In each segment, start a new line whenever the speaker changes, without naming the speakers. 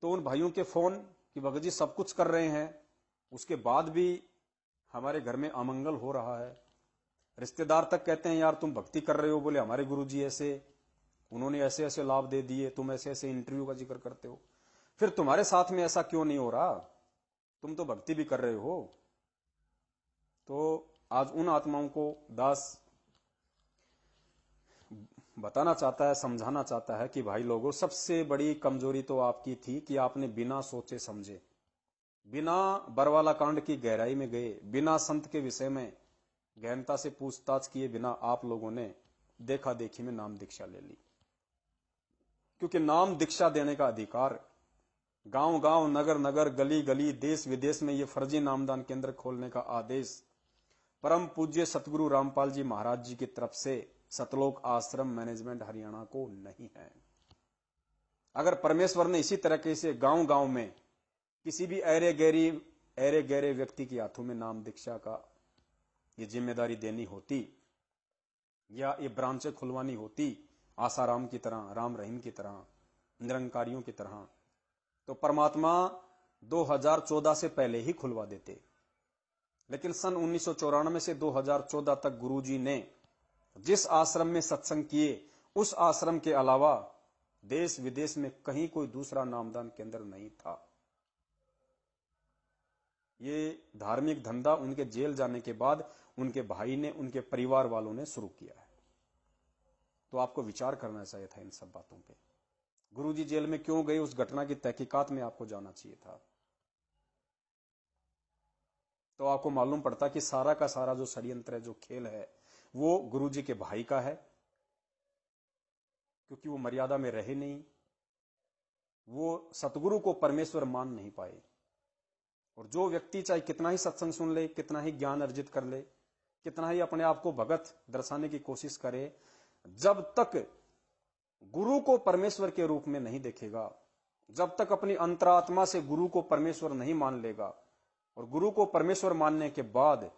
तो उन भाइयों के फोन कि भगत जी सब कुछ कर रहे हैं, उसके बाद भी हमारे घर में अमंगल हो रहा है। रिश्तेदार तक कहते हैं यार तुम भक्ति कर रहे हो, बोले हमारे गुरुजी ऐसे, उन्होंने ऐसे ऐसे लाभ दे दिए, तुम ऐसे ऐसे इंटरव्यू का जिक्र करते हो, फिर तुम्हारे साथ में ऐसा क्यों नहीं हो रहा, तुम तो भक्ति भी कर रहे हो। तो आज उन आत्माओं को दास बताना चाहता है, समझाना चाहता है कि भाई लोगों, सबसे बड़ी कमजोरी तो आपकी थी कि आपने बिना सोचे समझे, बिना बरवाला कांड की गहराई में गए, बिना संत के विषय में गहनता से पूछताछ किए बिना आप लोगों ने देखा देखी में नाम दीक्षा ले ली। क्योंकि नाम दीक्षा देने का अधिकार गांव गांव, नगर नगर, गली गली, देश विदेश में ये फर्जी नामदान केंद्र खोलने का आदेश परम पूज्य सतगुरु रामपाल जी महाराज जी की तरफ से सतलोक आश्रम मैनेजमेंट हरियाणा को नहीं है। अगर परमेश्वर ने इसी तरीके से गांव गांव में किसी भी ऐरे गहरे व्यक्ति के हाथों में नाम दीक्षा का ये जिम्मेदारी देनी होती, या ये ब्रांचें खुलवानी होती आसाराम की तरह, राम रहीम की तरह, निरंकारियों की तरह, तो परमात्मा 2014 से पहले ही खुलवा देते। लेकिन सन 1994 से 2014 तक गुरुजी ने जिस आश्रम में सत्संग किए, उस आश्रम के अलावा देश विदेश में कहीं कोई दूसरा नामदान केंद्र नहीं था। ये धार्मिक धंधा उनके जेल जाने के बाद उनके भाई ने, उनके परिवार वालों ने शुरू किया है। तो आपको विचार करना चाहिए था इन सब बातों पे। गुरुजी जेल में क्यों गए, उस घटना की तहकीकात में आपको जाना चाहिए था। तो आपको मालूम पड़ता कि सारा का सारा जो षड्यंत्र है, जो खेल है, वो गुरुजी के भाई का है, क्योंकि वो मर्यादा में रहे नहीं, वो सतगुरु को परमेश्वर मान नहीं पाए। और जो व्यक्ति चाहे कितना ही सत्संग सुन ले, कितना ही ज्ञान अर्जित कर ले, कितना ही अपने आप को भगत दर्शाने की कोशिश करे, जब तक गुरु को परमेश्वर के रूप में नहीं देखेगा, जब तक अपनी अंतरात्मा से गुरु को परमेश्वर नहीं मान लेगा, और गुरु को परमेश्वर मानने के बाद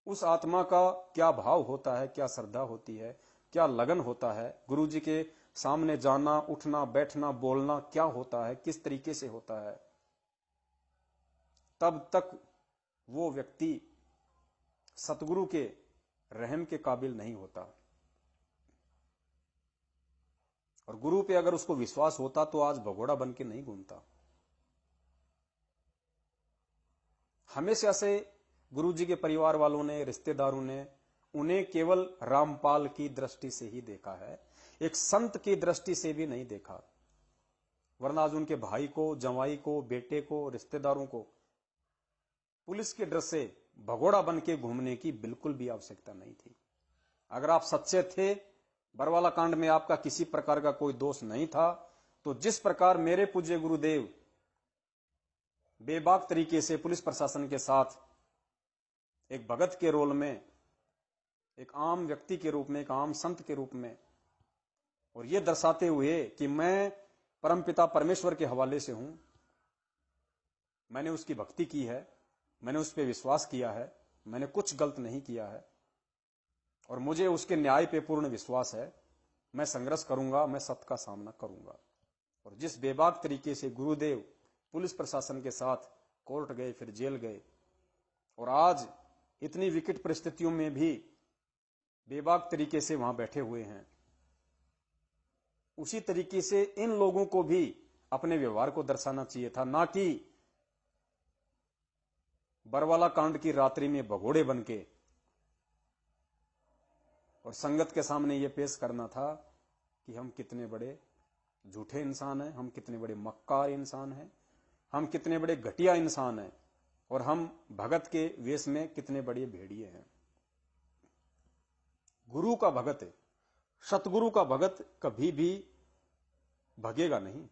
उस आत्मा का क्या भाव होता है, क्या श्रद्धा होती है, क्या लगन होता है, गुरु जी के सामने जाना, उठना, बैठना, बोलना क्या होता है, किस तरीके से होता है, तब तक वो व्यक्ति सतगुरु के रहम के काबिल नहीं होता। और गुरु पे अगर उसको विश्वास होता तो आज भगोड़ा बन के नहीं घूमता। हमेशा से गुरु जी के परिवार वालों ने, रिश्तेदारों ने उन्हें केवल रामपाल की दृष्टि से ही देखा है, एक संत की दृष्टि से भी नहीं देखा। वरना आज उनके भाई को, जवाई को, बेटे को, रिश्तेदारों को पुलिस के डर से भगोड़ा बन के घूमने की बिल्कुल भी आवश्यकता नहीं थी। अगर आप सच्चे थे, बरवाला कांड में आपका किसी प्रकार का कोई दोष नहीं था, तो जिस प्रकार मेरे पूज्य गुरुदेव बेबाक तरीके से पुलिस प्रशासन के साथ एक भगत के रोल में, एक आम व्यक्ति के रूप में, एक आम संत के रूप में, और यह दर्शाते हुए कि मैं परमपिता परमेश्वर के हवाले से हूं, मैंने उसकी भक्ति की है, मैंने उस पर विश्वास किया है, मैंने कुछ गलत नहीं किया है, और मुझे उसके न्याय पे पूर्ण विश्वास है, मैं संघर्ष करूंगा, मैं सत्य का सामना करूंगा। और जिस बेबाक तरीके से गुरुदेव पुलिस प्रशासन के साथ कोर्ट गए, फिर जेल गए, और आज इतनी विकट परिस्थितियों में भी बेबाक तरीके से वहां बैठे हुए हैं, उसी तरीके से इन लोगों को भी अपने व्यवहार को दर्शाना चाहिए था, ना कि बरवाला कांड की रात्रि में भगोड़े बनके और संगत के सामने यह पेश करना था कि हम कितने बड़े झूठे इंसान हैं, हम कितने बड़े मक्कार इंसान हैं, हम कितने बड़े घटिया इंसान हैं, और हम भगत के वेश में कितने बड़े भेड़िए हैं। गुरु का भगत, सतगुरु का भगत कभी भी भगेगा नहीं,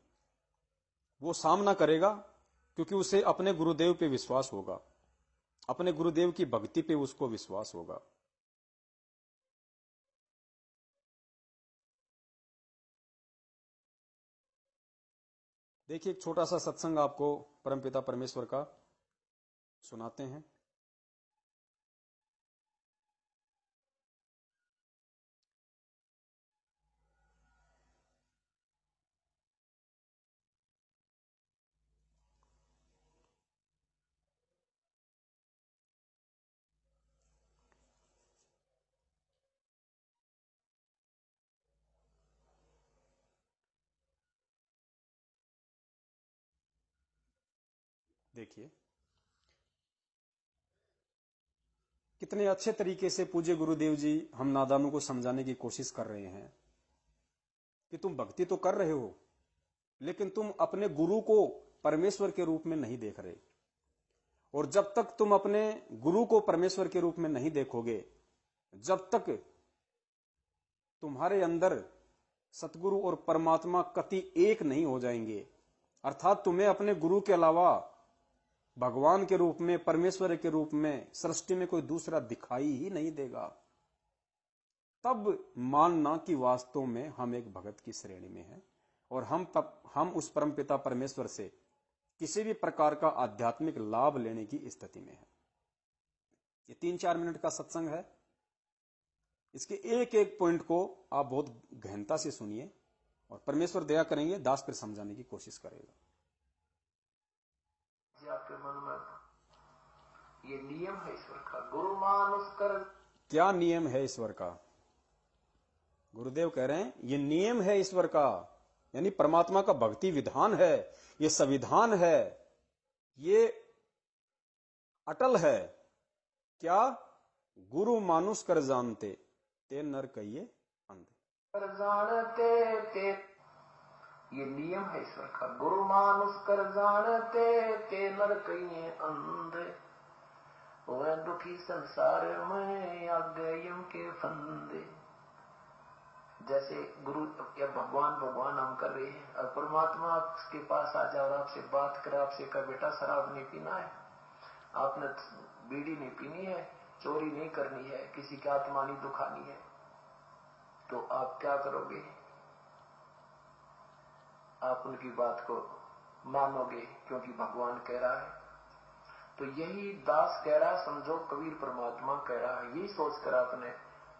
वो सामना करेगा, क्योंकि उसे अपने गुरुदेव पे विश्वास होगा, अपने गुरुदेव की भक्ति पे उसको विश्वास होगा। देखिए, एक छोटा सा सत्संग आपको परमपिता परमेश्वर का सुनाते हैं। देखिए कितने अच्छे तरीके से पूज्य गुरुदेव जी हम नादानों को समझाने की कोशिश कर रहे हैं कि तुम भक्ति तो कर रहे हो, लेकिन तुम अपने गुरु को परमेश्वर के रूप में नहीं देख रहे। और जब तक तुम अपने गुरु को परमेश्वर के रूप में नहीं देखोगे, जब तक तुम्हारे अंदर सतगुरु और परमात्मा कति एक नहीं हो जाएंगे, अर्थात तुम्हें अपने गुरु के अलावा भगवान के रूप में, परमेश्वर के रूप में सृष्टि में कोई दूसरा दिखाई ही नहीं देगा, तब मानना कि वास्तव में हम एक भगत की श्रेणी में हैं और हम उस परमपिता परमेश्वर से किसी भी प्रकार का आध्यात्मिक लाभ लेने की स्थिति में है। ये 3-4 मिनट का सत्संग है, इसके एक एक पॉइंट को आप बहुत गहनता से सुनिए और परमेश्वर दया करेंगे, दास फिर समझाने की कोशिश करेगा।
आपके मन में ये नियम है ईश्वर का, गुरु मानुष कर।
क्या नियम है ईश्वर का? गुरुदेव कह रहे हैं ये नियम है ईश्वर का, यानी परमात्मा का भक्ति विधान है, ये संविधान है, ये अटल है। क्या? गुरु मानुष कर जानते ते नर कहिए अंधे।
कर जानते ते, ये नियम है ईश्वर का, गुरु मानुष कर जानते ते नर कहिए अंधे। वह दुखी संसार में आगे यम के फंदे। जैसे गुरु या भगवान हम कर रहे हैं और परमात्मा आपके पास आ जाए और आपसे बात करे, आपसे कहे बेटा शराब नहीं पीना है, आपने बीड़ी नहीं पीनी है, चोरी नहीं करनी है, किसी की आत्मा नहीं दुखानी है, तो आप क्या करोगे? आप उनकी बात को मानोगे क्योंकि भगवान कह रहा है। तो यही दास कह रहा है, समझो कबीर परमात्मा कह रहा है, यही सोचकर आपने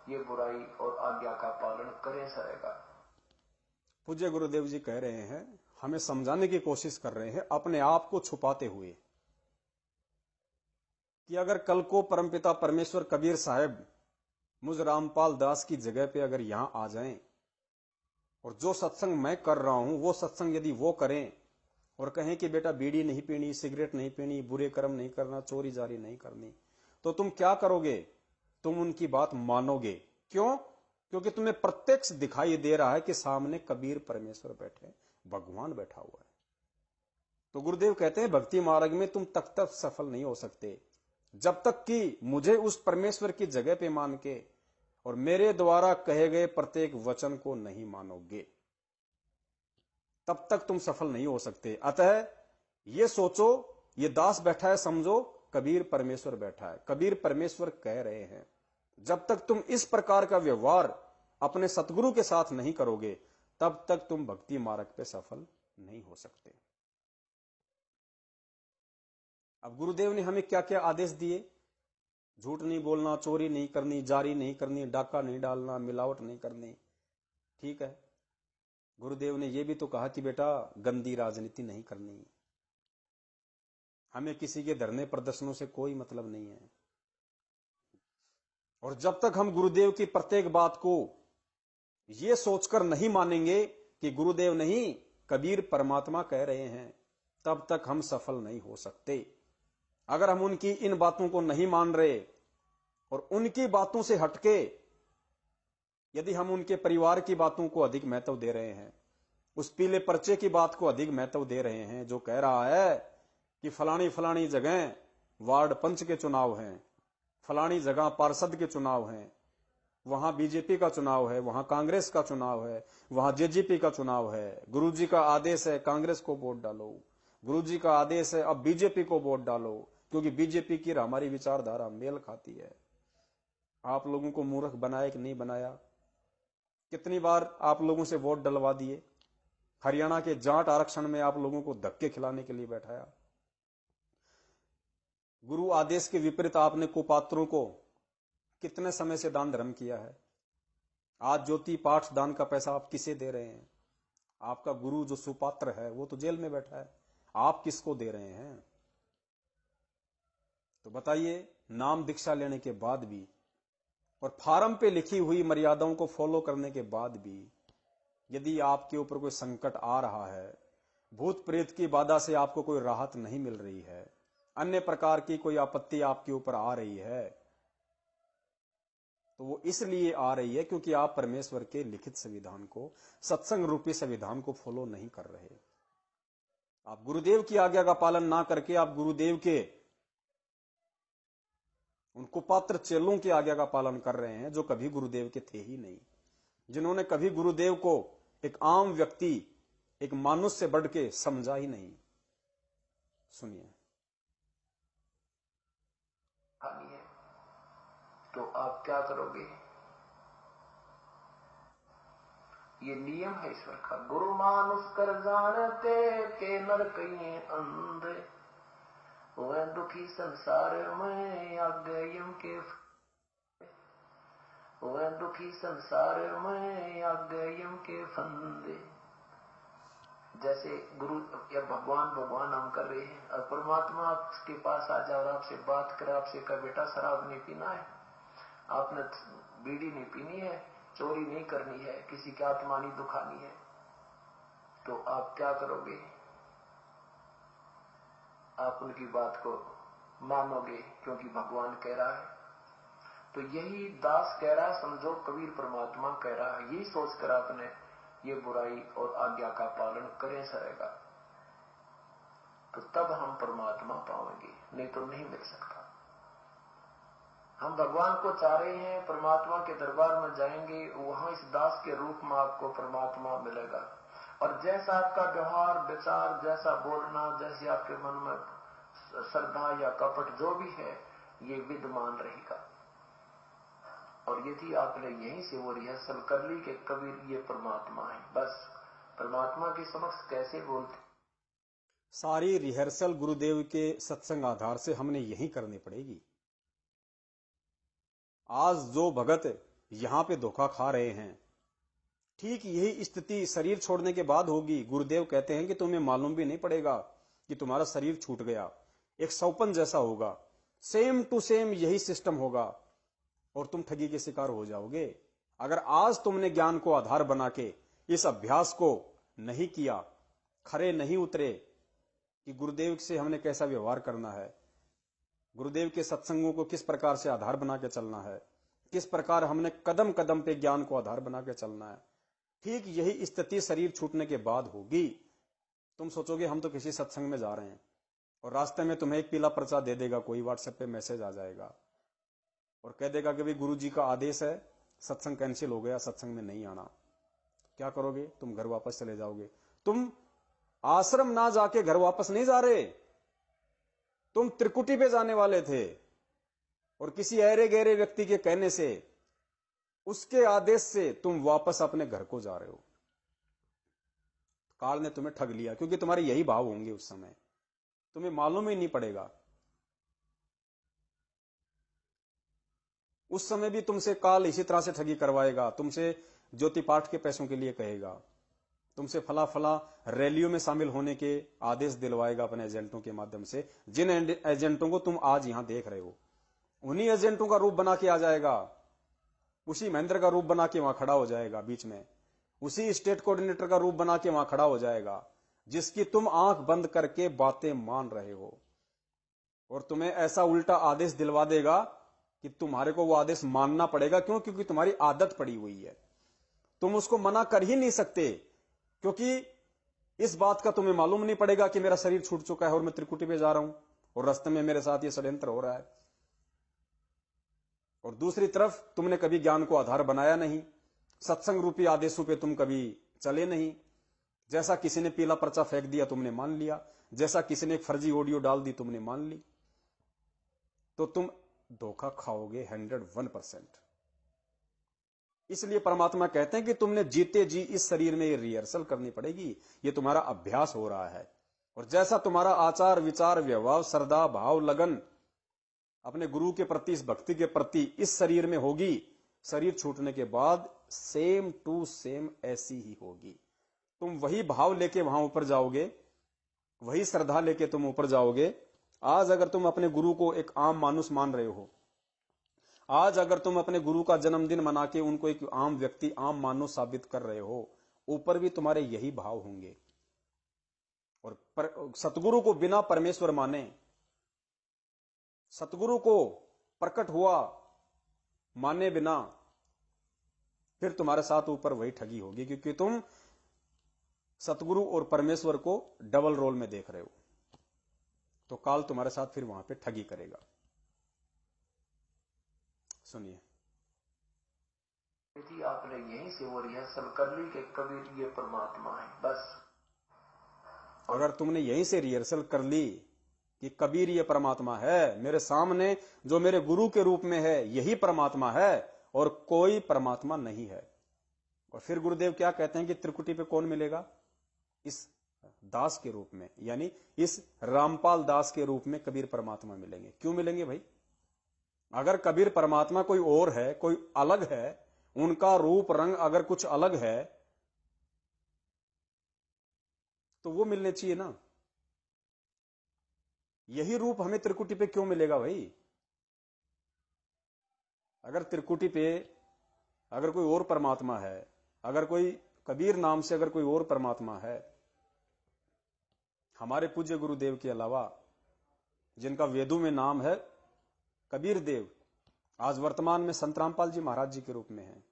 ये बुराई और आज्ञा का पालन करें सरेगा।
पूज्य गुरुदेव जी कह रहे हैं, हमें समझाने की कोशिश कर रहे हैं अपने आप को छुपाते हुए, कि अगर कल को परमपिता परमेश्वर कबीर साहब मुझ रामपाल दास की जगह पे अगर यहां आ जाएं और जो सत्संग मैं कर रहा हूं वो सत्संग यदि वो करें और कहें कि बेटा बीड़ी नहीं पीनी, सिगरेट नहीं पीनी, बुरे कर्म नहीं करना, चोरी जारी नहीं करनी, तो तुम क्या करोगे? तुम उनकी बात मानोगे। क्यों? क्योंकि तुम्हें प्रत्यक्ष दिखाई दे रहा है कि सामने कबीर परमेश्वर बैठे, भगवान बैठा हुआ है। तो गुरुदेव कहते हैं भक्ति मार्ग में तुम तब तक सफल नहीं हो सकते जब तक कि मुझे उस परमेश्वर की जगह पे मान के और मेरे द्वारा कहे गए प्रत्येक वचन को नहीं मानोगे, तब तक तुम सफल नहीं हो सकते। अतः ये सोचो, ये दास बैठा है, समझो कबीर परमेश्वर बैठा है, कबीर परमेश्वर कह रहे हैं। जब तक तुम इस प्रकार का व्यवहार अपने सतगुरु के साथ नहीं करोगे, तब तक तुम भक्ति मार्ग पे सफल नहीं हो सकते। अब गुरुदेव ने हमें क्या क्या आदेश दिए? झूठ नहीं बोलना, चोरी नहीं करनी, जारी नहीं करनी, डाका नहीं डालना, मिलावट नहीं करनी, ठीक है। गुरुदेव ने यह भी तो कहा कि बेटा गंदी राजनीति नहीं करनी, हमें किसी के धरने प्रदर्शनों से कोई मतलब नहीं है। और जब तक हम गुरुदेव की प्रत्येक बात को यह सोचकर नहीं मानेंगे कि गुरुदेव नहीं कबीर परमात्मा कह रहे हैं, तब तक हम सफल नहीं हो सकते। अगर हम उनकी इन बातों को नहीं मान रहे और उनकी बातों से हटके यदि हम उनके परिवार की बातों को अधिक महत्व दे रहे हैं, उस पीले पर्चे की बात को अधिक महत्व दे रहे हैं जो कह रहा है कि फलानी फलानी जगह वार्ड पंच के चुनाव हैं, फलानी जगह पार्षद के चुनाव हैं, वहां बीजेपी का चुनाव है, वहां कांग्रेस का चुनाव है, वहां जेजेपी का चुनाव है, गुरुजी का आदेश है कांग्रेस को वोट डालो, गुरुजी का आदेश है अब बीजेपी को वोट डालो, क्योंकि बीजेपी की हमारी विचारधारा मेल खाती है। आप लोगों को मूर्ख बनाया कि नहीं बनाया? कितनी बार आप लोगों से वोट डलवा दिए, हरियाणा के जाट आरक्षण में आप लोगों को धक्के खिलाने के लिए बैठाया। गुरु आदेश के विपरीत आपने कुपात्रों को कितने समय से दान धर्म किया है। आज ज्योति पाठ दान का पैसा आप किसे दे रहे हैं? आपका गुरु जो सुपात्र है वो तो जेल में बैठा है, आप किसको दे रहे हैं? तो बताइए, नाम दीक्षा लेने के बाद भी और फार्म पे लिखी हुई मर्यादाओं को फॉलो करने के बाद भी यदि आपके ऊपर कोई संकट आ रहा है भूत प्रेत की बाधा से आपको कोई राहत नहीं मिल रही है, अन्य प्रकार की कोई आपत्ति आपके ऊपर आ रही है, तो वो इसलिए आ रही है क्योंकि आप परमेश्वर के लिखित संविधान को, सत्संग रूपी संविधान को फॉलो नहीं कर रहे। आप गुरुदेव की आज्ञा का पालन ना करके आप गुरुदेव के उन कुपात्र चेलों की आज्ञा का पालन कर रहे हैं, जो कभी गुरुदेव के थे ही नहीं, जिन्होंने कभी गुरुदेव को एक आम व्यक्ति, एक मानुष से बढ़ के समझा ही नहीं। सुनिए।
तो आप क्या करोगे? ये नियम है ईश्वर का। गुरु मानुष कर जानते ते नर कहिए अंधे, वह दुखी संसार में आगे यम के, वह दुखी संसार में आगे यम के फंदे। जैसे गुरु या भगवान भगवान हम कर रहे हैं और परमात्मा आपके पास आ जाए और आपसे बात करे, आपसे कहे बेटा शराब नहीं पीना है, आपने बीड़ी नहीं पीनी है, चोरी नहीं करनी है, किसी की आत्मा नहीं दुखानी है, तो आप क्या करोगे? आप उनकी बात को मानोगे क्योंकि भगवान कह रहा है। तो यही दास कह रहा है, समझो कबीर परमात्मा कह रहा है, यही सोचकर आपने ये बुराई और आज्ञा का पालन करें सरेगा, तो तब हम परमात्मा पाएंगे, नहीं तो नहीं मिल सकता। हम भगवान को चाह रहे हैं, परमात्मा के दरबार में जाएंगे, वहां इस दास के रूप में आपको परमात्मा मिलेगा। और जैसा आपका व्यवहार विचार, जैसा बोलना, जैसे आपके मन में श्रद्धा या कपट जो भी है, ये विद्यमान रहेगा। और यदि आपने यहीं से वो रिहर्सल कर ली कि कबीर ये परमात्मा है, बस परमात्मा के समक्ष कैसे बोलते?
सारी रिहर्सल गुरुदेव के सत्संग आधार से हमने यही करनी पड़ेगी। आज जो भगत यहां पे धोखा खा रहे हैं, ठीक यही स्थिति शरीर छोड़ने के बाद होगी। गुरुदेव कहते हैं कि तुम्हें मालूम भी नहीं पड़ेगा कि तुम्हारा शरीर छूट गया, एक सौपन जैसा होगा, सेम टू सेम यही सिस्टम होगा और तुम ठगी के शिकार हो जाओगे। अगर आज तुमने ज्ञान को आधार बना के इस अभ्यास को नहीं किया, खरे नहीं उतरे कि गुरुदेव से हमने कैसा व्यवहार करना है, गुरुदेव के सत्संगों को किस प्रकार से आधार बना के चलना है, किस प्रकार हमने कदम कदम पे ज्ञान को आधार बना के चलना है, ठीक यही स्थिति शरीर छूटने के बाद होगी। तुम सोचोगे हम तो किसी सत्संग में जा रहे हैं और रास्ते में तुम्हें एक पीला पर्चा दे देगा, कोई व्हाट्सएप पे मैसेज आ जाएगा और कह देगा कि भाई गुरु जी का आदेश है, सत्संग कैंसिल हो गया, सत्संग में नहीं आना। क्या करोगे? तुम घर वापस चले जाओगे। तुम आश्रम ना जाके घर वापस नहीं जा रहे, तुम त्रिकुटी पे जाने वाले थे और किसी ऐरे गहरे व्यक्ति के कहने से, उसके आदेश से तुम वापस अपने घर को जा रहे हो। काल ने तुम्हें ठग लिया क्योंकि तुम्हारे यही भाव होंगे उस समय, तुम्हें मालूम ही नहीं पड़ेगा। उस समय भी तुमसे काल इसी तरह से ठगी करवाएगा, तुमसे ज्योति पाठ के पैसों के लिए कहेगा, तुमसे फला फला रैलियों में शामिल होने के आदेश दिलवाएगा अपने एजेंटों के माध्यम से। जिन एजेंटों को तुम आज यहां देख रहे हो, उन्हीं एजेंटों का रूप बना के आ जाएगा, उसी महेंद्र का रूप बना के वहां खड़ा हो जाएगा बीच में, उसी स्टेट कोऑर्डिनेटर का रूप बना के वहां खड़ा हो जाएगा, जिसकी तुम आंख बंद करके बातें मान रहे हो। और तुम्हें ऐसा उल्टा आदेश दिलवा देगा कि तुम्हारे को वो आदेश मानना पड़ेगा। क्यों? क्योंकि तुम्हारी आदत पड़ी हुई है, तुम उसको मना कर ही नहीं सकते, क्योंकि इस बात का तुम्हें मालूम नहीं पड़ेगा कि मेरा शरीर छूट चुका है और मैं त्रिकुटी पे जा रहा हूं और रास्ते में मेरे साथ ये षड्यंत्र हो रहा है। और दूसरी तरफ तुमने कभी ज्ञान को आधार बनाया नहीं, सत्संग रूपी आदेशों पे तुम कभी चले नहीं। जैसा किसी ने पीला पर्चा फेंक दिया तुमने मान लिया, जैसा किसी ने एक फर्जी ऑडियो डाल दी तुमने मान ली, तो तुम धोखा खाओगे 101%। इसलिए परमात्मा कहते हैं कि तुमने जीते जी इस शरीर में ये रिहर्सल करनी पड़ेगी, ये तुम्हारा अभ्यास हो रहा है। और जैसा तुम्हारा आचार विचार व्यवहार श्रद्धा भाव लगन अपने गुरु के प्रति, इस भक्ति के प्रति इस शरीर में होगी, शरीर छूटने के बाद सेम टू सेम ऐसी ही होगी। तुम वही भाव लेके वहां ऊपर जाओगे, वही श्रद्धा लेके तुम ऊपर जाओगे। आज अगर तुम अपने गुरु को एक आम मानुष मान रहे हो, आज अगर तुम अपने गुरु का जन्मदिन मना के उनको एक आम व्यक्ति, आम मानुष साबित कर रहे हो, ऊपर भी तुम्हारे यही भाव होंगे। और सतगुरु को बिना परमेश्वर माने, सतगुरु को प्रकट हुआ माने बिना, फिर तुम्हारे साथ ऊपर वही ठगी होगी, क्योंकि तुम सतगुरु और परमेश्वर को डबल रोल में देख रहे हो। तो काल तुम्हारे साथ फिर वहां पे ठगी करेगा। सुनिए।
यदि आपने यहीं से वो रिहर्सल कर ली कि कबीर ये परमात्मा है, बस
अगर तुमने यहीं से रिहर्सल कर ली कि कबीर ये परमात्मा है, मेरे सामने जो मेरे गुरु के रूप में है यही परमात्मा है और कोई परमात्मा नहीं है, और फिर गुरुदेव क्या कहते हैं कि त्रिकुटी पे कौन मिलेगा? इस दास के रूप में, यानी इस रामपाल दास के रूप में कबीर परमात्मा मिलेंगे। क्यों मिलेंगे भाई? अगर कबीर परमात्मा कोई और है, कोई अलग है, उनका रूप रंग अगर कुछ अलग है, तो वो मिलने चाहिए ना। यही रूप हमें त्रिकुटी पे क्यों मिलेगा भाई? अगर त्रिकुटी पे अगर कोई और परमात्मा है, अगर कोई कबीर नाम से अगर कोई और परमात्मा है, हमारे पूज्य गुरुदेव के अलावा जिनका वेदों में नाम है कबीर देव, आज वर्तमान में संत रामपाल जी महाराज जी के रूप में है,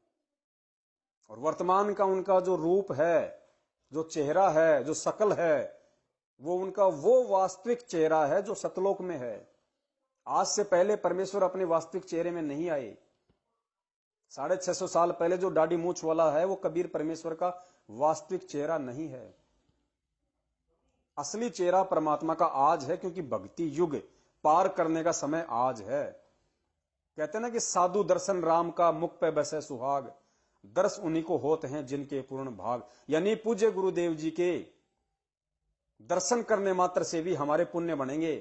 और वर्तमान का उनका जो रूप है, जो चेहरा है, जो शकल है, वो उनका वो वास्तविक चेहरा है जो सतलोक में है। आज से पहले परमेश्वर अपने वास्तविक चेहरे में नहीं आए। 650 साल पहले जो दाढ़ी मूछ वाला है वो कबीर परमेश्वर का वास्तविक चेहरा नहीं है। असली चेहरा परमात्मा का आज है, क्योंकि भक्ति युग पार करने का समय आज है। कहते हैं ना कि साधु दर्शन राम का, मुख पे बसे सुहाग, दर्श उन्हीं को होते हैं जिनके पूर्ण भाग। यानी पूज्य गुरुदेव जी के दर्शन करने मात्र से भी हमारे पुण्य बनेंगे।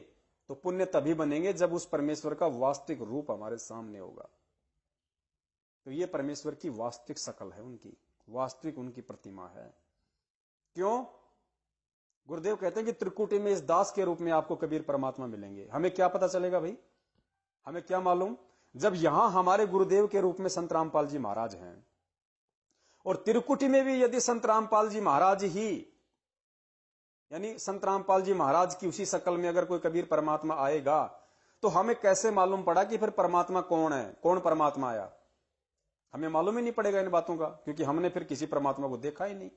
तो पुण्य तभी बनेंगे जब उस परमेश्वर का वास्तविक रूप हमारे सामने होगा। तो ये परमेश्वर की वास्तविक शकल है, उनकी वास्तविक उनकी प्रतिमा है। क्यों? गुरुदेव कहते हैं कि त्रिकुटी में इस दास के रूप में आपको कबीर परमात्मा मिलेंगे। हमें क्या पता चलेगा भाई? हमें क्या मालूम? जब यहां हमारे गुरुदेव के रूप में संत रामपाल जी महाराज हैं, और त्रिकुटी में भी यदि संत रामपाल जी महाराज ही, यानी संत रामपाल जी महाराज की उसी शकल में अगर कोई कबीर परमात्मा आएगा, तो हमें कैसे मालूम पड़ा कि फिर परमात्मा कौन है, कौन परमात्मा आया? हमें मालूम ही नहीं पड़ेगा इन बातों का, क्योंकि हमने फिर किसी परमात्मा को देखा ही नहीं।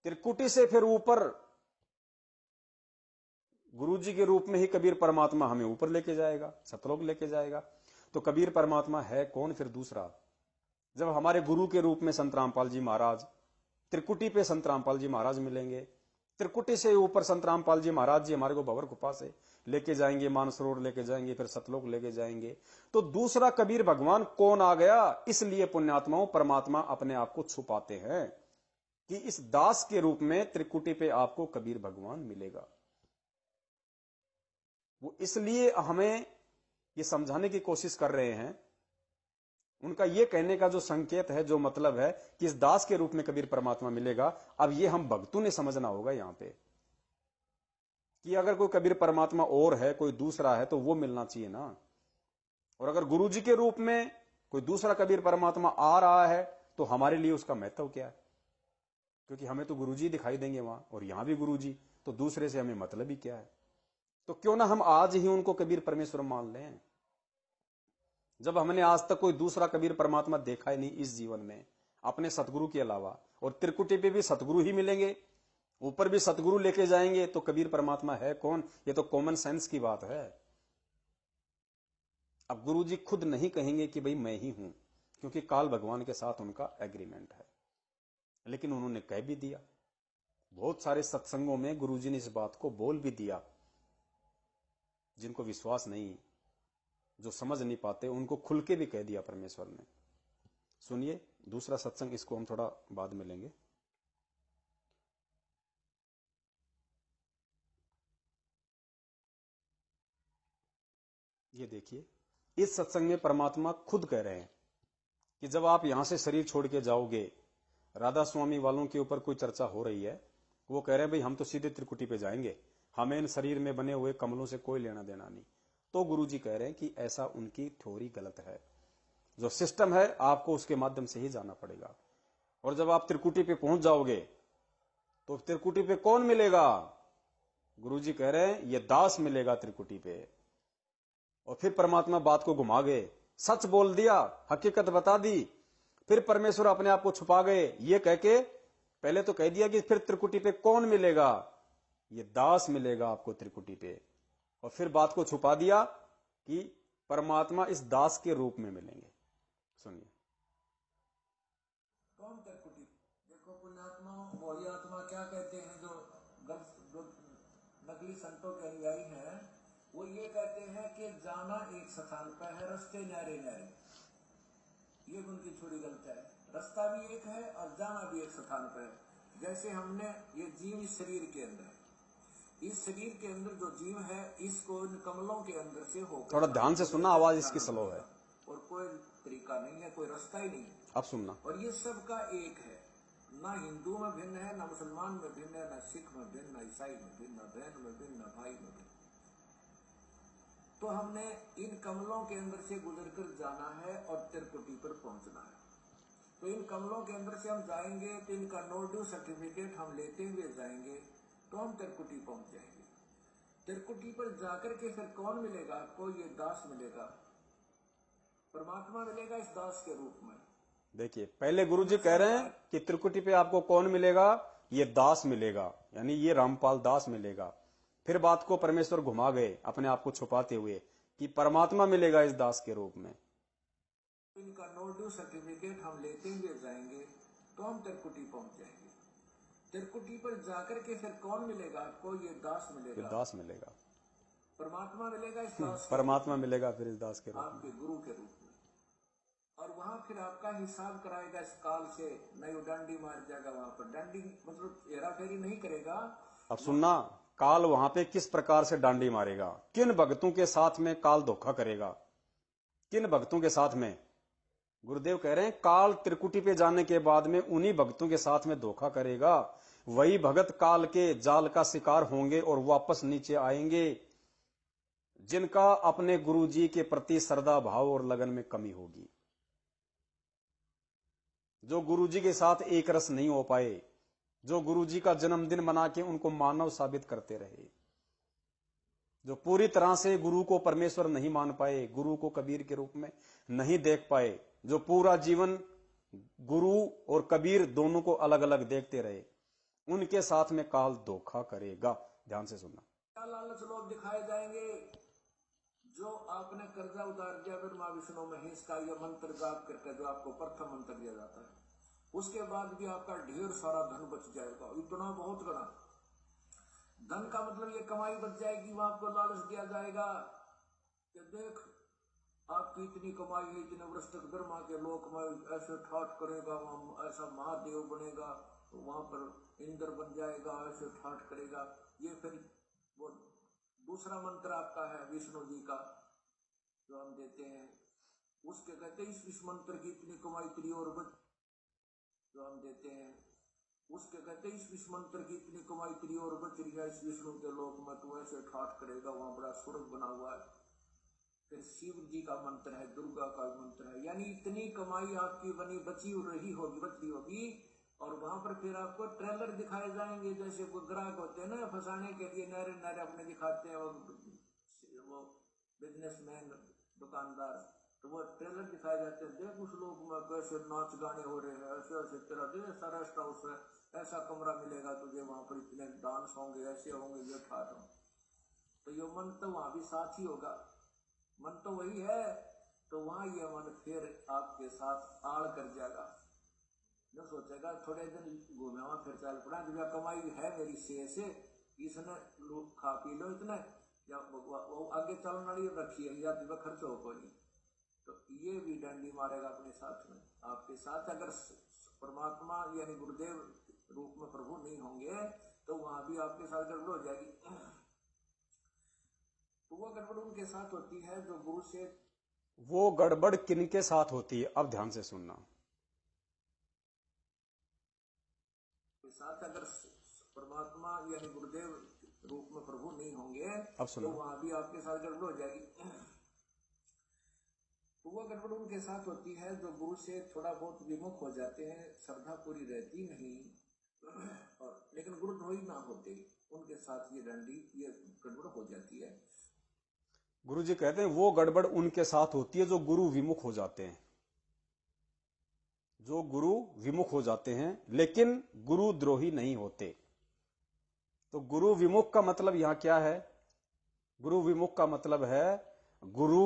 त्रिकुटी से फिर ऊपर गुरुजी के रूप में ही कबीर परमात्मा हमें ऊपर लेके जाएगा, सतलोक लेके जाएगा। तो कबीर परमात्मा है कौन फिर दूसरा? जब हमारे गुरु के रूप में संत रामपाल जी महाराज, त्रिकुटी पे संत रामपाल जी महाराज मिलेंगे, त्रिकुटी से ऊपर संत रामपाल जी महाराज जी हमारे को भंवर गुफा से लेके जाएंगे, मानसरोवर लेके जाएंगे, फिर सतलोक लेके जाएंगे। तो दूसरा कबीर भगवान कौन आ गया? इसलिए पुण्यात्माओं परमात्मा अपने आप को छुपाते हैं कि इस दास के रूप में त्रिकुटी पे आपको कबीर भगवान मिलेगा। वो इसलिए हमें ये समझाने की कोशिश कर रहे हैं। उनका ये कहने का जो संकेत है, जो मतलब है कि इस दास के रूप में कबीर परमात्मा मिलेगा, अब ये हम भक्तों ने समझना होगा यहां पे कि अगर कोई कबीर परमात्मा और है, कोई दूसरा है, तो वो मिलना चाहिए ना। और अगर गुरु जी के रूप में कोई दूसरा कबीर परमात्मा आ रहा है, तो हमारे लिए उसका महत्व क्या है? क्योंकि हमें तो गुरु जी दिखाई देंगे वहां, और यहां भी गुरु जी, तो दूसरे से हमें मतलब ही क्या है? तो क्यों ना हम आज ही उनको कबीर परमेश्वर मान लें, जब हमने आज तक कोई दूसरा कबीर परमात्मा देखा ही नहीं इस जीवन में अपने सतगुरु के अलावा। और त्रिकुटी पे भी सतगुरु ही मिलेंगे, ऊपर भी सतगुरु लेके जाएंगे, तो कबीर परमात्मा है कौन? ये तो कॉमन सेंस की बात है। अब गुरु जी खुद नहीं कहेंगे कि भाई मैं ही हूं, क्योंकि काल भगवान के साथ उनका एग्रीमेंट है, लेकिन उन्होंने कह भी दिया। बहुत सारे सत्संगों में गुरु जी ने इस बात को बोल भी दिया। जिनको विश्वास नहीं, जो समझ नहीं पाते, उनको खुल के भी कह दिया परमेश्वर ने। सुनिए दूसरा सत्संग, इसको हम थोड़ा बाद में लेंगे। ये देखिए, इस सत्संग में परमात्मा खुद कह रहे हैं कि जब आप यहां से शरीर छोड़ के जाओगे, राधा स्वामी वालों के ऊपर कोई चर्चा हो रही है, वो कह रहे हैं भाई हम तो सीधे त्रिकुटी पे जाएंगे, हमें इन शरीर में बने हुए कमलों से कोई लेना देना नहीं। तो गुरुजी कह रहे हैं कि ऐसा उनकी थ्योरी गलत है। जो सिस्टम है आपको उसके माध्यम से ही जाना पड़ेगा। और जब आप त्रिकुटी पे पहुंच जाओगे, तो त्रिकुटी पे कौन मिलेगा? गुरुजी कह रहे हैं ये दास मिलेगा त्रिकुटी पे। और फिर परमात्मा बात को घुमा गए, सच बोल दिया, हकीकत बता दी। फिर परमेश्वर अपने आप को छुपा गए, ये कह के पहले तो कह दिया कि फिर त्रिकुटी पे कौन मिलेगा? ये दास मिलेगा आपको त्रिकुटी पे। और फिर बात को छुपा दिया कि परमात्मा इस दास के रूप में मिलेंगे। सुनिए,
कौन त्रिकुटी? देखो पुण्यात्मा वही आत्मा क्या कहते हैं जो नकली संतों के अनुयायी हैं, वो ये कहते हैं कि जाना एक स्थान पर है, रास्ते न्यारे न्यारे। ये उनकी थोड़ी गलत है। रास्ता भी एक है और जाना भी एक स्थान पर है। जैसे हमने ये जीव इस शरीर के अंदर, इस शरीर के अंदर जो जीव है, इसको इन कमलों के अंदर से होकर,
थोड़ा ध्यान से सुनना, आवाज इसकी स्लो है
और कोई तरीका नहीं है, कोई रास्ता ही नहीं है।
अब सुनना।
और ये सबका एक है, ना हिंदू में भिन्न है, ना मुसलमान में भिन्न है, ना सिख में भिन्न, ना ईसाई में भिन्न, ना बहन में भिन्न, ना भाई में भिन्न। तो हमने इन कमलों के अंदर से गुजरकर जाना है और त्रिकुटी पर पहुंचना है। तो इन कमलों के अंदर से हम जाएंगे तो इनका नो ड्यू सर्टिफिकेट हम लेते हुए जाएंगे तो हम त्रिकुटी पहुंच जाएंगे। त्रिकुटी पर जाकर के फिर कौन मिलेगा आपको? ये दास मिलेगा, परमात्मा मिलेगा इस दास के रूप में।
देखिए, पहले गुरुजी कह रहे हैं कि त्रिकुटी पे आपको कौन मिलेगा? ये दास मिलेगा, यानी ये रामपाल दास मिलेगा। फिर बात को परमेश्वर घुमा गए, अपने आप को छुपाते हुए, कि परमात्मा मिलेगा इस दास के रूप में।
इनका नो ड्यू सर्टिफिकेट हम लेते हुए जाएंगे तो हम त्रिकुटी पहुंच जाएंगे। त्रिकुटी पर जाकर के फिर कौन मिलेगा आपको? ये दास मिलेगा,
ये दास मिलेगा,
परमात्मा मिलेगा इस दास
परमात्मा मिलेगा फिर इस दास के रूप में,
आपके गुरु के रूप में। और वहां फिर आपका हिसाब कराएगा इस काल से, नहीं डंडी मार जाएगा वहां पर। डंडी मतलब हेरा फेरी नहीं करेगा।
अब सुनना, काल वहां पे किस प्रकार से डांडी मारेगा, किन भक्तों के साथ में काल धोखा करेगा, किन भक्तों के साथ में? गुरुदेव कह रहे हैं काल त्रिकुटी पे जाने के बाद में उन्हीं भक्तों के साथ में धोखा करेगा। वही भगत काल के जाल का शिकार होंगे और वापस नीचे आएंगे, जिनका अपने गुरुजी के प्रति श्रद्धा भाव और लगन में कमी होगी, जो गुरुजी के साथ एक रस नहीं हो पाए, जो गुरुजी का जन्मदिन मना के उनको मानव साबित करते रहे, जो पूरी तरह से गुरु को परमेश्वर नहीं मान पाए, गुरु को कबीर के रूप में नहीं देख पाए, जो पूरा जीवन गुरु और कबीर दोनों को अलग अलग देखते रहे, उनके साथ में काल धोखा करेगा। ध्यान से सुनना।
क्या लालच लोग दिखाए जाएंगे? जो आपने कर्जा उतार दिया फिर मां विष्णु महेश का यह मंत्र जाप करके, जो आपको प्रथम मंत्र दिया जाता है, उसके बाद भी आपका ढेर सारा धन बच जाएगा, इतना बहुत गणा धन का मतलब ये कमाई बच जाएगी। वहां आपको लालच दिया जाएगा कि देख आपकी इतनी कमाई है, इतने वर्ष तक ब्रह्मा के लोक में ऐसे ठाठ करेगा, वहां ऐसा महादेव बनेगा, तो वहां पर इंद्र बन जाएगा, ऐसे ठाठ करेगा। ये फिर वो दूसरा मंत्र आपका है विष्णु जी का जो हम देते हैं, उसके कहते हैं इस मंत्र की इतनी कमाई इतनी और बच, जो हम देते हैं उसके कहते हैं इस मंत्र की इतनी कमाई इतनी और बच रही है इस विष्णु के लोक में, तू ऐसे ठाठ करेगा, वहां बड़ा स्वर्ग बना हुआ है। फिर शिव जी का मंत्र है, दुर्गा का मंत्र है, यानी इतनी कमाई आपकी बनी बची रही होगी, बची होगी। और वहां पर फिर आपको ट्रेलर दिखाए जाएंगे, जैसे वो ग्राहक होते हैं ना फंसाने के लिए, नारे नारे अपने दिखाते हैं वो बिजनेसमैन दुकानदार, तो वो ट्रेलर दिखाए जाते हैं, देख उस लोग में कैसे नाच गाने हो रहे हैं, ऐसे ऐसे तेरा दे सारा रेस्ट हाउस है, ऐसा कमरा मिलेगा तुझे, वहां पर इतने डांस होंगे, ऐसे होंगे, ये ठाठ होंगे। तो ये मन तो वहां भी साथ ही होगा, मन तो वही है, तो वहां ये मन फिर आपके साथ आड़ कर जाएगा। जो सोचेगा थोड़े दिन घूमे वहां फिर चल पड़ा, जब कमाई है मेरी से इसने खा पी लो इतने, या वो आगे चलने वाली रखी है, या जब खर्च हो को नहीं, तो ये भी डंडी मारेगा अपने साथ में। आपके साथ अगर परमात्मा यानी गुरुदेव रूप में प्रभु नहीं होंगे तो वहां भी आपके साथ गड़बड़ हो जाएगी। तो वो गड़बड़ उनके साथ होती है जो गुरु से।
वो गड़बड़ किनके साथ होती है? अब ध्यान से सुनना।
साथ अगर परमात्मा यानी गुरुदेव रूप में प्रभु नहीं होंगे
अब सुनो,
तो वहां भी आपके साथ गड़बड़ हो जाएगी। तो वो गड़बड़ उनके साथ होती है जो गुरु से थोड़ा बहुत विमुख हो जाते हैं, श्रद्धा पूरी रहती नहीं, और लेकिन लेकिन गुरुद्रोही ना होते उनके साथ ये डंडी ये गड़बड़ हो जाती है।
गुरु जी कहते हैं वो गड़बड़ उनके साथ होती है जो गुरु विमुख हो जाते हैं, जो गुरु विमुख हो जाते हैं, लेकिन गुरु द्रोही नहीं होते। तो गुरु विमुख का मतलब यहां क्या है? गुरु विमुख का मतलब है गुरु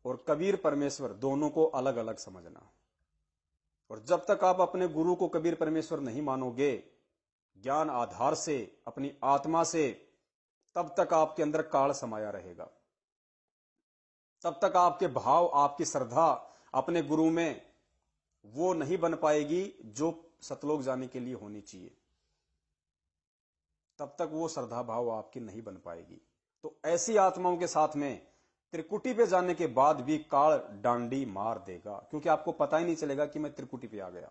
और कबीर परमेश्वर दोनों को अलग अलग समझना। और जब तक आप अपने गुरु को कबीर परमेश्वर नहीं मानोगे ज्ञान आधार से, अपनी आत्मा से, तब तक आपके अंदर काल समाया रहेगा। तब तक आपके भाव, आपकी श्रद्धा अपने गुरु में वो नहीं बन पाएगी जो सतलोक जाने के लिए होनी चाहिए। तब तक वो श्रद्धा भाव आपकी नहीं बन पाएगी। तो ऐसी आत्माओं के साथ में त्रिकुटी पे जाने के बाद भी काल डांडी मार देगा, क्योंकि आपको पता ही नहीं चलेगा कि मैं त्रिकुटी पे आ गया।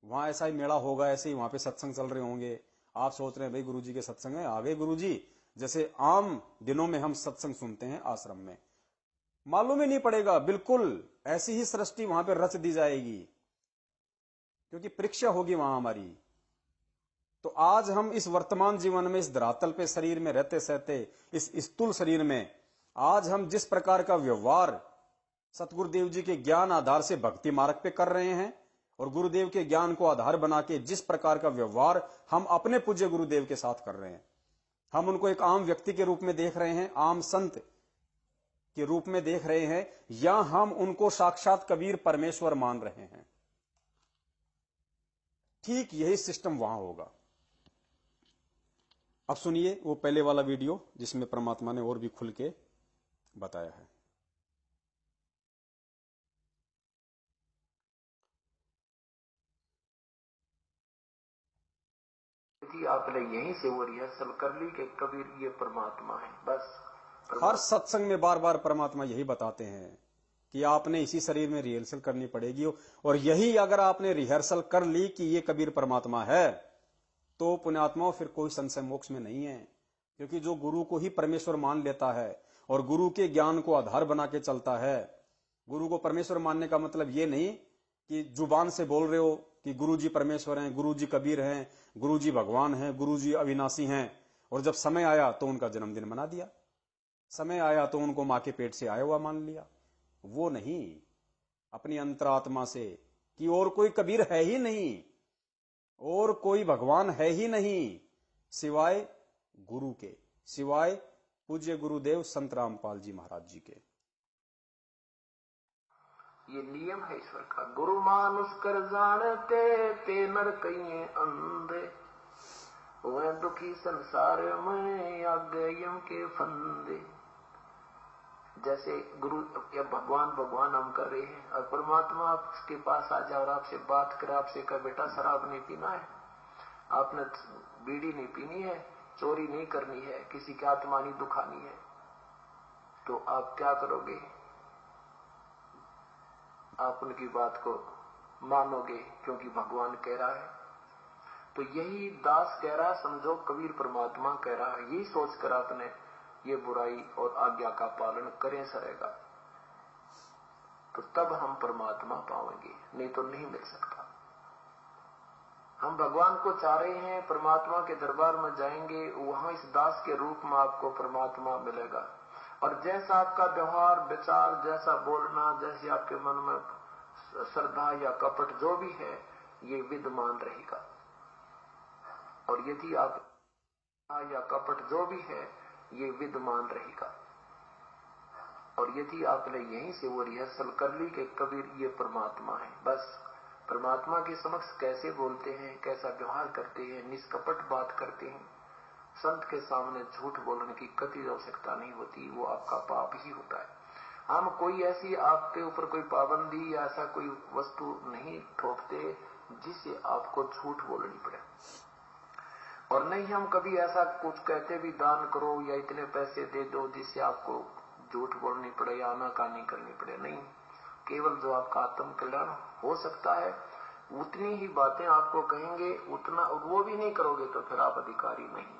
वहां ऐसा ही मेला होगा, ऐसे ही वहां पे सत्संग चल रहे होंगे, आप सोच रहे हैं भाई गुरुजी के सत्संग में आ गए गुरुजी, जैसे आम दिनों में हम सत्संग सुनते हैं आश्रम में, मालूम ही नहीं पड़ेगा। बिल्कुल ऐसी ही सृष्टि वहां पे रच दी जाएगी, क्योंकि परीक्षा होगी वहां हमारी। तो आज हम इस वर्तमान जीवन में, इस धरातल पे शरीर में रहते सहते, इस स्थूल शरीर में, आज हम जिस प्रकार का व्यवहार सतगुरुदेव जी के ज्ञान आधार से भक्ति मार्ग पे कर रहे हैं, और गुरुदेव के ज्ञान को आधार बना के जिस प्रकार का व्यवहार हम अपने पूज्य गुरुदेव के साथ कर रहे हैं, हम उनको एक आम व्यक्ति के रूप में देख रहे हैं, आम संत के रूप में देख रहे हैं, या हम उनको साक्षात कबीर परमेश्वर मान रहे हैं। ठीक यही सिस्टम वहां होगा। अब सुनिए वो पहले वाला वीडियो जिसमें परमात्मा ने और भी खुल के बताया है।
आपने यहीं से वो रिहर्सल कर ली कि कबीर ये परमात्मा है। बस
हर सत्संग में बार बार परमात्मा यही बताते हैं कि आपने इसी शरीर में रिहर्सल करनी पड़ेगी, और यही अगर आपने रिहर्सल कर ली कि ये कबीर परमात्मा है, तो पुण्यात्माओं फिर कोई संशय मोक्ष में नहीं है। क्योंकि जो गुरु को ही परमेश्वर मान लेता है और गुरु के ज्ञान को आधार बना के चलता है, गुरु को परमेश्वर मानने का मतलब ये नहीं कि जुबान से बोल रहे हो कि गुरु जी परमेश्वर हैं, गुरु जी कबीर हैं, गुरु जी भगवान हैं, गुरु जी अविनाशी हैं, और जब समय आया तो उनका जन्मदिन मना दिया, समय आया तो उनको मां के पेट से आया हुआ मान लिया। वो नहीं, अपनी अंतरात्मा से कि और कोई कबीर है ही नहीं, और कोई भगवान है ही नहीं सिवाय गुरु के, सिवाय पूज्य गुरुदेव संत रामपाल जी महाराज जी के।
ये नियम है ईश्वर का। गुरु मानुष कर जानते ते नर कहिए अंधे, वह दुखी संसार में आगे यम के फंदे। जैसे गुरु या भगवान भगवान हम कर रहे हैं, और परमात्मा आपके पास आ जाए और आपसे बात करे, आपसे कहे बेटा शराब नहीं पीना है, आपने बीड़ी नहीं पीनी है, चोरी नहीं करनी है, किसी की आत्मा नहीं दुखानी है, तो आप क्या करोगे? आप उनकी बात को मानोगे क्योंकि भगवान कह रहा है। तो यही दास कह रहा है, समझो कबीर परमात्मा कह रहा है, यही सोचकर आपने ये बुराई और आज्ञा का पालन करें सरेगा, तो तब हम परमात्मा पाएंगे, नहीं तो नहीं मिल सकता। हम भगवान को चाह रहे हैं, परमात्मा के दरबार में जाएंगे, वहां इस दास के रूप में आपको परमात्मा मिलेगा। और जैसा आपका व्यवहार विचार, जैसा बोलना, जैसे आपके मन में श्रद्धा या कपट जो भी है, ये विद्यमान रहेगा। और यदि आप या कपट जो भी है ये विद्यमान रहेगा। और यदि आपने यहीं से वो रिहर्सल कर ली कि कबीर ये परमात्मा है, बस परमात्मा के समक्ष कैसे बोलते हैं, कैसा व्यवहार करते हैं, निष्कपट बात करते हैं, संत के सामने झूठ बोलने की कतई आवश्यकता नहीं होती, वो आपका पाप ही होता है। हम कोई ऐसी आपके ऊपर कोई पाबंदी या ऐसा कोई वस्तु नहीं ठोकते जिससे आपको झूठ बोलनी पड़े, और नहीं हम कभी ऐसा कुछ कहते भी दान करो या इतने पैसे दे दो जिससे आपको झूठ बोलनी पड़े या आनाकानी करनी पड़े। नहीं, केवल जो आपका आत्म कल्याण हो सकता है उतनी ही बातें आपको कहेंगे, उतना वो भी नहीं करोगे तो फिर आप अधिकारी नहीं।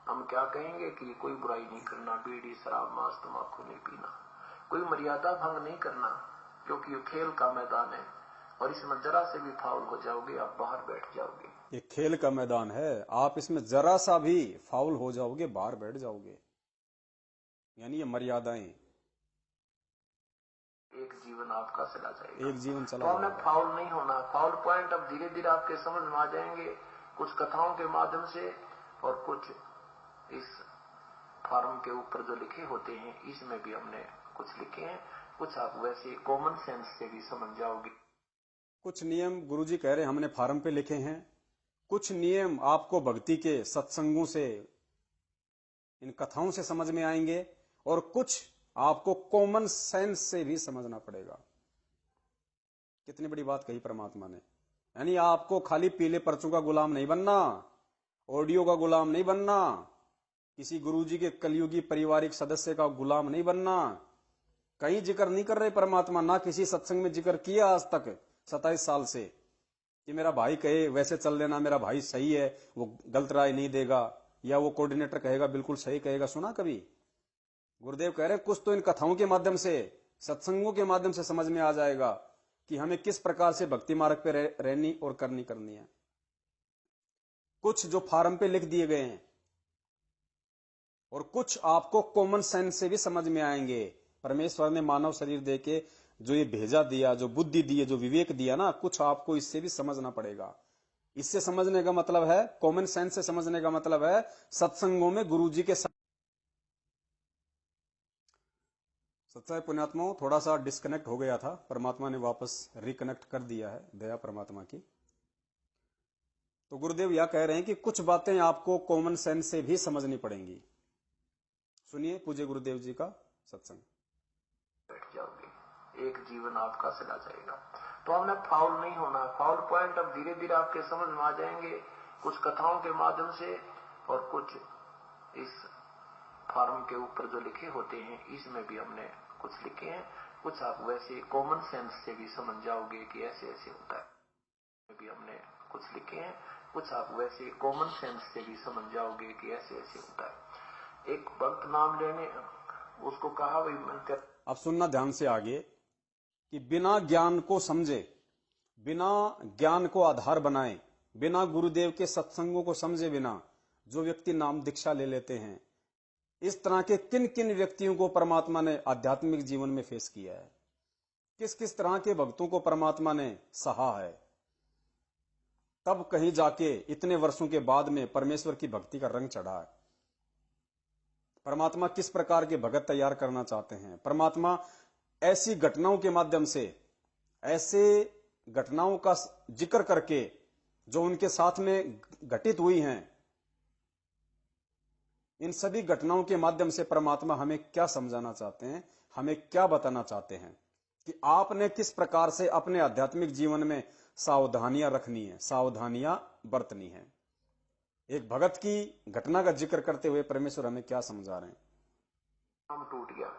हम क्या कहेंगे कि कोई बुराई नहीं करना, बीड़ी शराब मांस तंबाकू नहीं पीना, कोई मर्यादा भंग नहीं करना, क्योंकि ये खेल का मैदान है और इसमें जरा से भी फाउल हो जाओगे आप बाहर बैठ जाओगे।
ये खेल का मैदान है, आप इसमें जरा सा भी फाउल हो जाओगे बाहर बैठ जाओगे, यानी ये मर्यादाएं।
एक जीवन आपका चला जाएगा,
एक जीवन
तो
चला
हमें
जाएगा।
फाउल नहीं होना। फाउल पॉइंट अब धीरे धीरे आपके समझ में आ जाएंगे, कुछ कथाओं के माध्यम से और कुछ इस फॉर्म के ऊपर जो लिखे होते हैं इसमें भी हमने कुछ लिखे हैं, कुछ आप वैसे कॉमन सेंस से भी समझ जाओगे।
कुछ नियम गुरुजी कह रहे हैं हमने फार्म पे लिखे हैं, कुछ नियम आपको भक्ति के सत्संगों से, इन कथाओं से समझ में आएंगे, और कुछ आपको कॉमन सेंस से भी समझना पड़ेगा। कितनी बड़ी बात कही परमात्मा ने, यानी आपको खाली पीले पर्चों का गुलाम नहीं बनना, ऑडियो का गुलाम नहीं बनना, किसी गुरुजी के कलयुगी पारिवारिक सदस्य का गुलाम नहीं बनना। कहीं जिक्र नहीं कर रहे परमात्मा, ना किसी सत्संग में जिक्र किया आज तक 27 साल से कि मेरा भाई कहे वैसे चल लेना, मेरा भाई सही है, वो गलत राय नहीं देगा, या वो कोऑर्डिनेटर कहेगा बिल्कुल सही कहेगा, सुना कभी? गुरुदेव कह रहे कुछ तो इन कथाओं के माध्यम से, सत्संगों के माध्यम से समझ में आ जाएगा कि हमें किस प्रकार से भक्ति मार्ग पे रहनी और करनी है। कुछ जो फार्म पे लिख दिए गए हैं और कुछ आपको कॉमन सेंस से भी समझ में आएंगे। परमेश्वर ने मानव शरीर देके जो ये भेजा दिया, जो बुद्धि दी है, जो विवेक दिया ना, कुछ आपको इससे भी समझना पड़ेगा। इससे समझने का मतलब है, कॉमन सेंस से समझने का मतलब है, सत्संगों में गुरुजी के सच्चाई पुण्यात्माओं थोड़ा सा डिस्कनेक्ट हो गया था, परमात्मा ने वापस रिकनेक्ट कर दिया है, दया परमात्मा की। तो गुरुदेव यह कह रहे हैं कि कुछ बातें आपको कॉमन सेंस से भी समझनी पड़ेंगी। सुनिए पूज्य गुरुदेव जी का सत्संग।
बैठ जाओगे, एक जीवन आपका चला जाएगा, तो हमने फाउल नहीं होना। फाउल पॉइंट अब धीरे धीरे आपके समझ में आ जाएंगे, कुछ कथाओं के माध्यम से और कुछ इस फॉर्म के ऊपर जो लिखे होते हैं इसमें भी हमने कुछ लिखे हैं, कुछ आप वैसे कॉमन सेंस से भी समझ जाओगे कि ऐसे ऐसे होता है। भी हमने कुछ लिखे हैं, कुछ आप वैसे कॉमन सेंस से भी समझ जाओगे कि ऐसे ऐसे होता है। एक भक्त नाम लेने, उसको कहा भाई मैं,
अब सुनना ध्यान से आगे, कि बिना ज्ञान को समझे, बिना ज्ञान को आधार बनाए, बिना गुरुदेव के सत्संगों को समझे बिना जो व्यक्ति नाम दीक्षा ले लेते हैं, इस तरह के किन किन व्यक्तियों को परमात्मा ने आध्यात्मिक जीवन में फेस किया है, किस किस तरह के भक्तों को परमात्मा ने सहा है, तब कहीं जाके इतने वर्षों के बाद में परमेश्वर की भक्ति का रंग चढ़ा है। परमात्मा किस प्रकार के भगत तैयार करना चाहते हैं, परमात्मा ऐसी घटनाओं के माध्यम से, ऐसे घटनाओं का जिक्र करके जो उनके साथ में घटित हुई हैं, इन सभी घटनाओं के माध्यम से परमात्मा हमें क्या समझाना चाहते हैं, हमें क्या बताना चाहते हैं कि आपने किस प्रकार से अपने आध्यात्मिक जीवन में सावधानियां रखनी है, सावधानियां बरतनी है। एक भगत की घटना का जिक्र करते हुए परमेश्वर हमें क्या समझा रहे हैं।
नाम टूट गया,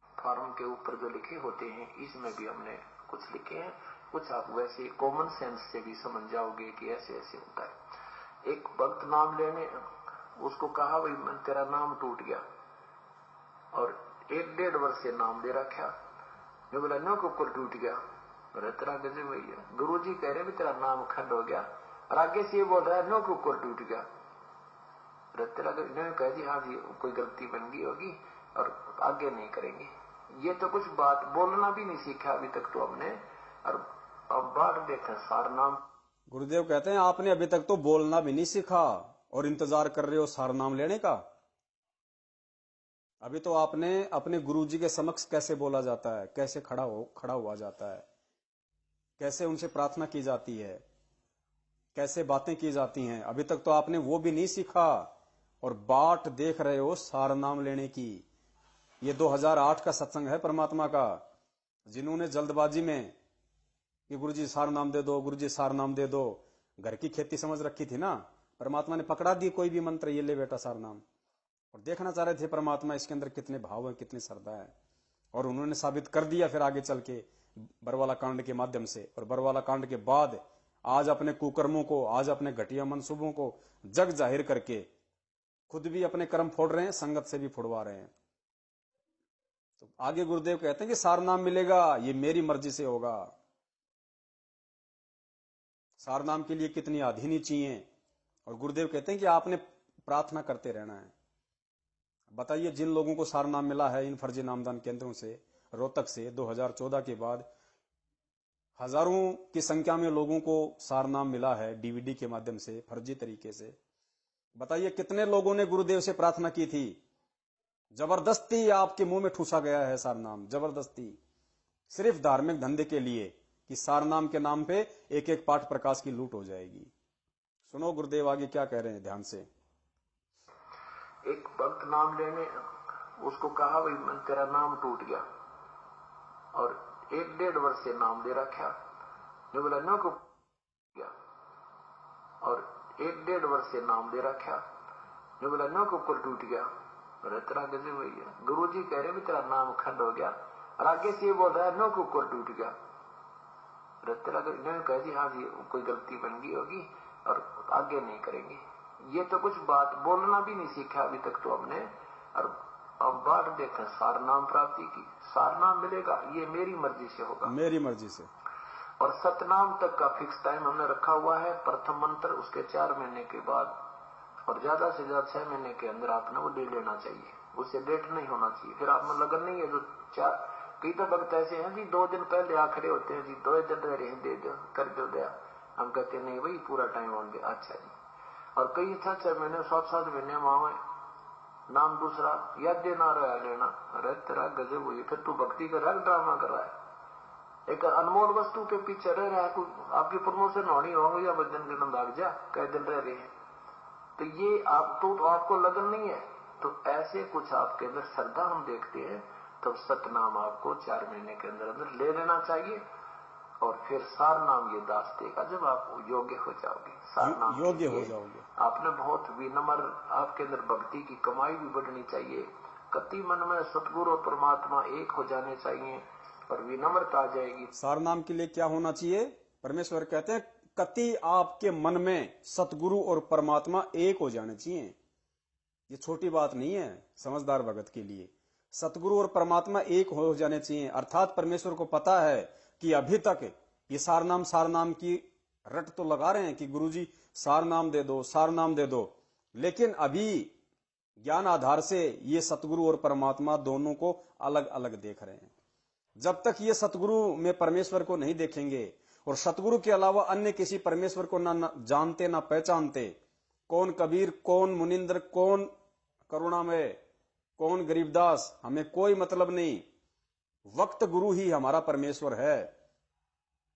फॉर्म के ऊपर जो लिखे होते हैं इसमें भी हमने कुछ लिखे हैं, कुछ आप वैसे कॉमन सेंस से भी समझ जाओगे कि ऐसे ऐसे होता है। एक भक्त नाम लेने, उसको कहा भाई मैं, तेरा नाम टूट गया, और 1-1.5 वर्ष से नाम दे रखा। जो बोला नो कुकर टूट गया, तेरा गजब भैया, गुरु जी कह रहे तेरा नाम खंड हो गया, और आगे से ये बोल रहा है नो कुकर टूट गया। तेरा कह दी हाँ जी कोई गलती बन गई होगी और आगे नहीं करेंगे। ये तो कुछ बात बोलना भी नहीं सीखा अभी तक तो हमने, और अब बात देखें सार नाम।
गुरुदेव कहते हैं आपने अभी तक तो बोलना भी नहीं सीखा और इंतजार कर रहे हो सार नाम लेने का। अभी तो आपने अपने गुरुजी के समक्ष कैसे बोला जाता है, कैसे खड़ा हुआ जाता है, कैसे उनसे प्रार्थना की जाती है, कैसे बातें की जाती हैं, अभी तक तो आपने वो भी नहीं सीखा और बाट देख रहे हो सार नाम लेने की। ये 2008 का सत्संग है परमात्मा का। जिन्होंने जल्दबाजी में कि गुरुजी सार नाम दे दो, गुरुजी सार नाम दे दो, घर की खेती समझ रखी थी ना, परमात्मा ने पकड़ा दी कोई भी मंत्र, ये ले बेटा सार नाम, और देखना चाह रहे थे परमात्मा इसके अंदर कितने भाव है, कितनी श्रद्धा है, और उन्होंने साबित कर दिया फिर आगे चल के बरवाला कांड के माध्यम से। और बरवाला कांड के बाद आज अपने कुकर्मों को, आज अपने घटिया मनसूबों को जग जाहिर करके खुद भी अपने कर्म फोड़ रहे हैं, संगत से भी फोड़वा रहे हैं। तो आगे गुरुदेव कहते हैं कि सार नाम मिलेगा, ये मेरी मर्जी से होगा, सार नाम के लिए कितनी आधीनी चाहिए। और गुरुदेव कहते हैं कि आपने प्रार्थना करते रहना है। बताइए, जिन लोगों को सार नाम मिला है इन फर्जी नामदान केंद्रों से, रोहतक से 2014 के बाद हजारों की संख्या में लोगों को सार नाम मिला है डीवीडी के माध्यम से, फर्जी तरीके से। बताइए कितने लोगों ने गुरुदेव से प्रार्थना की थी। जबरदस्ती आपके मुंह में ठूसा गया है सार नाम, जबरदस्ती, सिर्फ धार्मिक धंधे के लिए कि सार नाम के नाम पे एक एक पाठ प्रकाश की लूट हो जाएगी। सुनो गुरुदेव आगे क्या कह रहे हैं, ध्यान से।
एक भक्त नाम लेने, उसको कहा भाई मैं तेरा नाम टूट गया, और 1-1.5 वर्ष से नाम दे रखा, जो बोला नो को गया, और 1-1.5 वर्ष से नाम दे रखा, जो बोला नो को टूट गया। अरे तेरा गजब भैया, गुरु जी कह रहे भी तेरा नाम खंड हो गया, और आगे से ये बोल रहा है नो को टूट गया। अरे तेरा कह दी हाँ जी कोई गलती बन गई होगी और आगे नहीं करेंगे। ये तो कुछ बात बोलना भी नहीं सीखा अभी तक तो हमने। और अब बात देखें सार नाम प्राप्ति की, सार नाम मिलेगा ये मेरी मर्जी से होगा,
मेरी मर्जी से।
और सतनाम तक का फिक्स टाइम हमने रखा हुआ है। प्रथम मंत्र उसके 4 महीने के बाद, और ज्यादा से ज्यादा 6 महीने के अंदर आपने वो ले लेना चाहिए, उससे लेट नहीं होना चाहिए। फिर आप में लगन नहीं है जो 4, कई तो भक्त ऐसे हैं जी 2 दिन पहले आखिर होते हैं जी, 2 दिन रह रहे हैं, दे दो कर दो दया। हम कहते नहीं भाई पूरा टाइम ऑन दे, अच्छा जी। और कई 6 महीने 7 महीने मावे नाम दूसरा याद देना रहा लेना। अरे तेरा गजब हुई, फिर तू भक्ति कर रहा है ड्रामा कर रहा है। एक अनमोल वस्तु के पीछे रह रहा है, कोई आपकी प्रमोशन होनी हो या वजन गिरन भाग जा, कई दिन रह रहे हैं। तो ये आप तो आपको लगन नहीं है, तो ऐसे कुछ आपके अंदर श्रद्धा हम देखते हैं, तो सतनाम आपको 4 महीने के अंदर अंदर ले लेना चाहिए। और फिर सार नाम ये दास देगा जब आप योग्य हो जाओगे, सार नाम
योग्य हो जाओगे।
आपने बहुत विनम्र, आपके अंदर भक्ति की कमाई भी बढ़नी चाहिए। कति मन में सतगुरु और परमात्मा एक हो जाने चाहिए और विनम्रता आ जाएगी।
सार नाम के लिए क्या होना चाहिए? परमेश्वर कहते हैं कति आपके मन में सतगुरु और परमात्मा एक हो जाने चाहिए। ये छोटी बात नहीं है समझदार भगत के लिए। सतगुरु और परमात्मा एक हो जाने चाहिए, अर्थात परमेश्वर को पता है कि अभी तक ये सार नाम की रट तो लगा रहे हैं कि गुरुजी सार नाम दे दो, सार नाम दे दो, लेकिन अभी ज्ञान आधार से ये सतगुरु और परमात्मा दोनों को अलग अलग देख रहे हैं। जब तक ये सतगुरु में परमेश्वर को नहीं देखेंगे और सतगुरु के अलावा अन्य किसी परमेश्वर को ना जानते ना पहचानते, कौन कबीर, कौन मुनिंद्र, कौन करुणामय, कौन गरीबदास, हमें कोई मतलब नहीं। वक्त गुरु ही हमारा परमेश्वर है।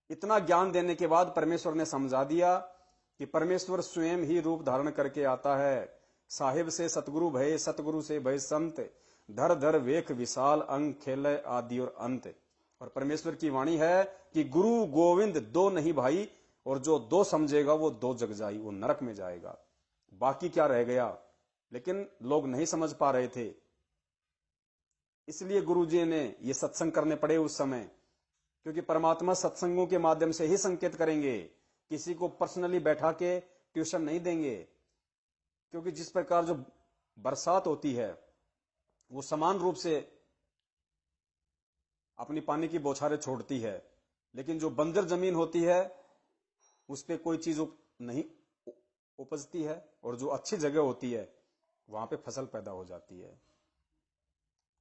इतना ज्ञान देने के बाद परमेश्वर ने समझा दिया कि परमेश्वर स्वयं ही रूप धारण करके आता है। साहिब से सतगुरु भय, सतगुरु से भय संत, धर धर वेख विशाल अंग खेलय आदि और अंत। और परमेश्वर की वाणी है कि गुरु गोविंद दो नहीं भाई, और जो दो समझेगा वो दो जग जाई, वो नरक में जाएगा। बाकी क्या रह गया? लेकिन लोग नहीं समझ पा रहे थे, इसलिए गुरुजी ने ये सत्संग करने पड़े उस समय, क्योंकि परमात्मा सत्संगों के माध्यम से ही संकेत करेंगे, किसी को पर्सनली बैठा के ट्यूशन नहीं देंगे। क्योंकि जिस प्रकार जो बरसात होती है वो समान रूप से अपनी पानी की बौछारें छोड़ती है, लेकिन जो बंजर जमीन होती है उस पर कोई चीज नहीं उपजती है, और जो अच्छी जगह होती है वहां पे फसल पैदा हो जाती है।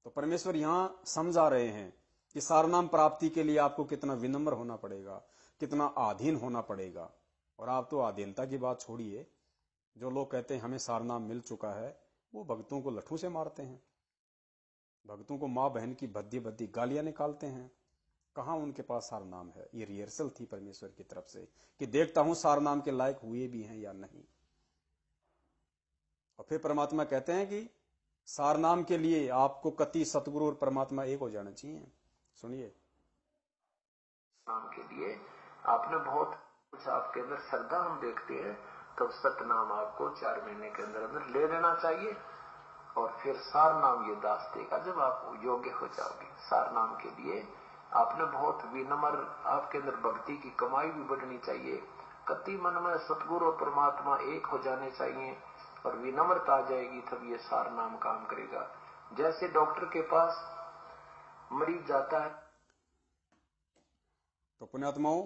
तो परमेश्वर यहां समझा रहे हैं कि सारनाम प्राप्ति के लिए आपको कितना विनम्र होना पड़ेगा, कितना आधीन होना पड़ेगा। और आप तो आधीनता की बात छोड़िए, जो लोग कहते हैं हमें सारनाम मिल चुका है, वो भक्तों को लठू से मारते हैं, भक्तों को माँ बहन की भद्दी भद्दी गालियां निकालते हैं। कहां उनके पास सारनाम है? ये रिहर्सल थी परमेश्वर की तरफ से कि देखता हूं सारनाम के लायक हुए भी हैं या नहीं। और फिर परमात्मा कहते हैं कि सारनाम के लिए आपको कति सतगुरु और परमात्मा एक हो जाना चाहिए। सुनिए,
नाम के लिए आपने बहुत कुछ, आपके अंदर श्रद्धा हम देखते हैं, तो सतनाम आपको 4 महीने के अंदर अंदर ले लेना चाहिए। और फिर सार नाम ये दास देगा जब आप योग्य हो जाओगे। सार नाम के लिए आपने बहुत विनम्र, आपके अंदर भक्ति की कमाई भी बढ़नी चाहिए। कति मन में सतगुरु और परमात्मा एक हो जाने चाहिए और विनम्रता आ जाएगी, तब ये सार नाम काम करेगा। जैसे डॉक्टर के पास मरीज जाता है,
तो पुण्यात्माओं,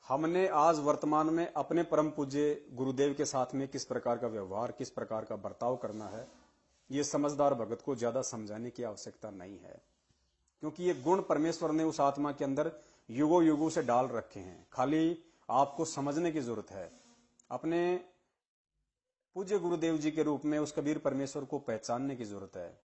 हमने आज वर्तमान में अपने परम पूज्य गुरुदेव के साथ में किस प्रकार का व्यवहार, किस प्रकार का बर्ताव करना है, ये समझदार भगत को ज्यादा समझाने की आवश्यकता नहीं है, क्योंकि ये गुण परमेश्वर ने उस आत्मा के अंदर युगों युगों से डाल रखे हैं। खाली आपको समझने की जरूरत है। अपने पूज्य गुरुदेव जी के रूप में उस कबीर परमेश्वर को पहचानने की जरूरत है।